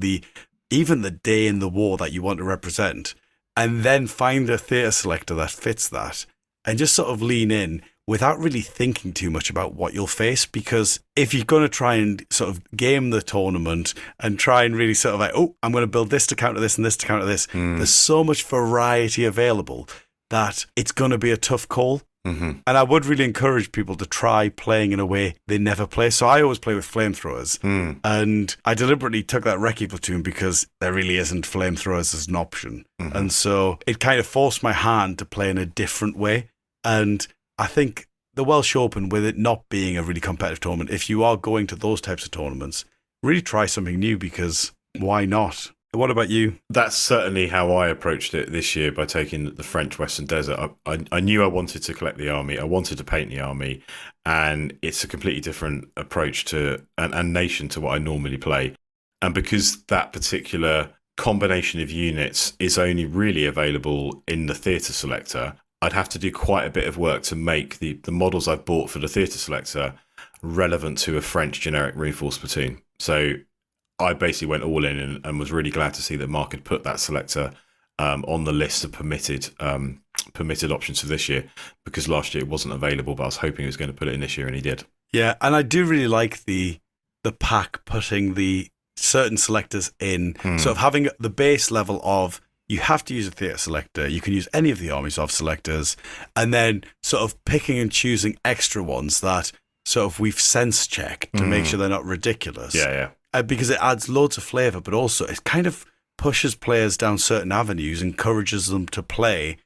even the day in the war that you want to represent, and then find a theatre selector that fits that and just sort of lean in without really thinking too much about what you'll face. Because if you're going to try and sort of game the tournament and try and really sort of like, oh, I'm going to build this to counter this and this to counter this, there's so much variety available that it's going to be a tough call. And I would really encourage people to try playing in a way they never play. So I always play with flamethrowers. And I deliberately took that recce platoon because there really isn't flamethrowers as an option. And so it kind of forced my hand to play in a different way. And I think the Welsh Open, with it not being a really competitive tournament, if you are going to those types of tournaments, really try something new, because why not? What about you? That's certainly how I approached it this year, by taking the French Western Desert. I knew I wanted to collect the army. I wanted to paint the army, and it's a completely different approach to and nation to what I normally play. And because that particular combination of units is only really available in the theatre selector, I'd have to do quite a bit of work to make the models I've bought for the theatre selector relevant to a French generic reinforced platoon. So I basically went all in and was really glad to see that Mark had put that selector on the list of permitted options for this year, because last year it wasn't available, but I was hoping he was going to put it in this year, and he did. Yeah, and I do really like the pack putting the certain selectors in, sort of having the base level of you have to use a theatre selector, you can use any of the armies of selectors, and then sort of picking and choosing extra ones that sort of we've sense checked to make sure they're not ridiculous. Yeah. Because it adds loads of flavour, but also it kind of pushes players down certain avenues, encourages them to play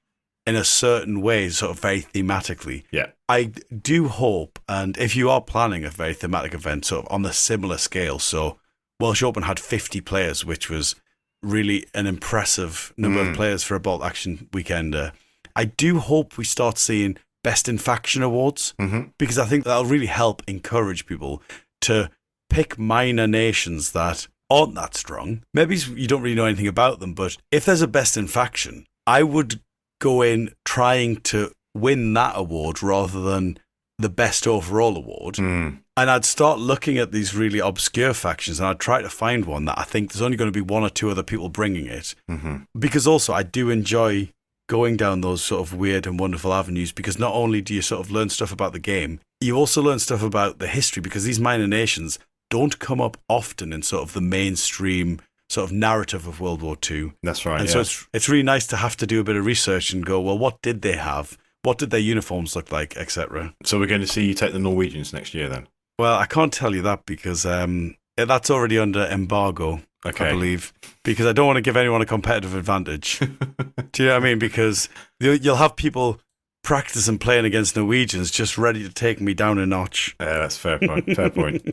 in a certain way, sort of very thematically. Yeah. I do hope, and if you are planning a very thematic event sort of on the similar scale, so Welsh Open had 50 players, which was really an impressive number of players for a bolt action weekender. I do hope we start seeing best in faction awards, because I think that'll really help encourage people to pick minor nations that aren't that strong. Maybe you don't really know anything about them, but if there's a best in faction, I would go in trying to win that award rather than the best overall award. And I'd start looking at these really obscure factions, and I'd try to find one that I think there's only going to be one or two other people bringing it. Because also I do enjoy going down those sort of weird and wonderful avenues, because not only do you sort of learn stuff about the game, you also learn stuff about the history, because these minor nations don't come up often in sort of the mainstream sort of narrative of World War II. That's right. And so it's really nice to have to do a bit of research and go, well, what did they have? What did their uniforms look like, etc. So we're going to see you take the Norwegians next year then? Well, I can't tell you that because that's already under embargo, Okay. I believe, because I don't want to give anyone a competitive advantage. Do you know what I mean? Because you'll have people practicing playing against Norwegians just ready to take me down a notch. Yeah, that's fair point. Fair point.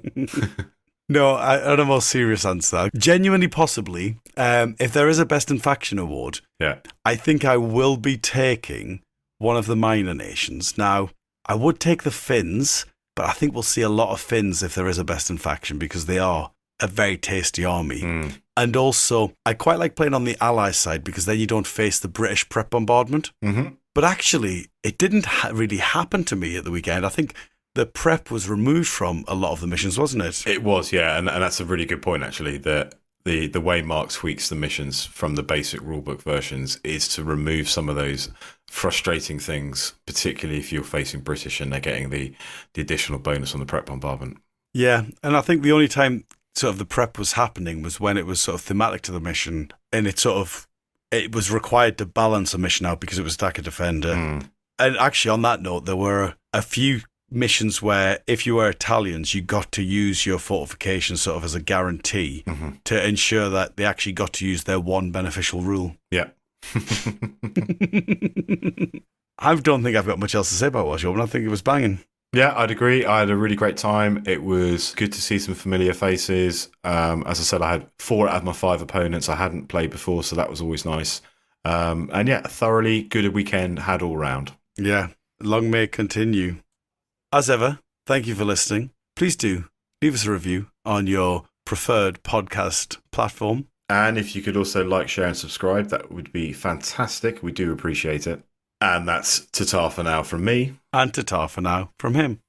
No, on a more serious answer, genuinely possibly, if there is a Best in Faction award, Yeah. I think I will be taking one of the minor nations. Now, I would take the Finns, but I think we'll see a lot of Finns if there is a Best in Faction, because they are a very tasty army. And also, I quite like playing on the Ally side, because then you don't face the British prep bombardment. But actually, it didn't really happen to me at the weekend. I think the prep was removed from a lot of the missions, wasn't it? It was, yeah, and that's a really good point, actually, that the way Mark tweaks the missions from the basic rulebook versions is to remove some of those frustrating things, particularly if you're facing British and they're getting the additional bonus on the prep bombardment. Yeah, and I think the only time sort of the prep was happening was when it was sort of thematic to the mission, and it was required to balance a mission out because it was attacker defender. And actually, on that note, there were a few missions where if you were Italians, you got to use your fortifications sort of as a guarantee to ensure that they actually got to use their one beneficial rule. Yeah. I don't think I've got much else to say about Welsh Open. I think it was banging. Yeah, I'd agree. I had a really great time. It was good to see some familiar faces. As I said, I had 4 out of my 5 opponents I hadn't played before, so that was always nice. And yeah, thoroughly good weekend had all round. Yeah, long may it continue. As ever, thank you for listening. Please do leave us a review on your preferred podcast platform. And if you could also like, share, and subscribe, that would be fantastic. We do appreciate it. And that's ta-ta for now from me. And ta-ta for now from him.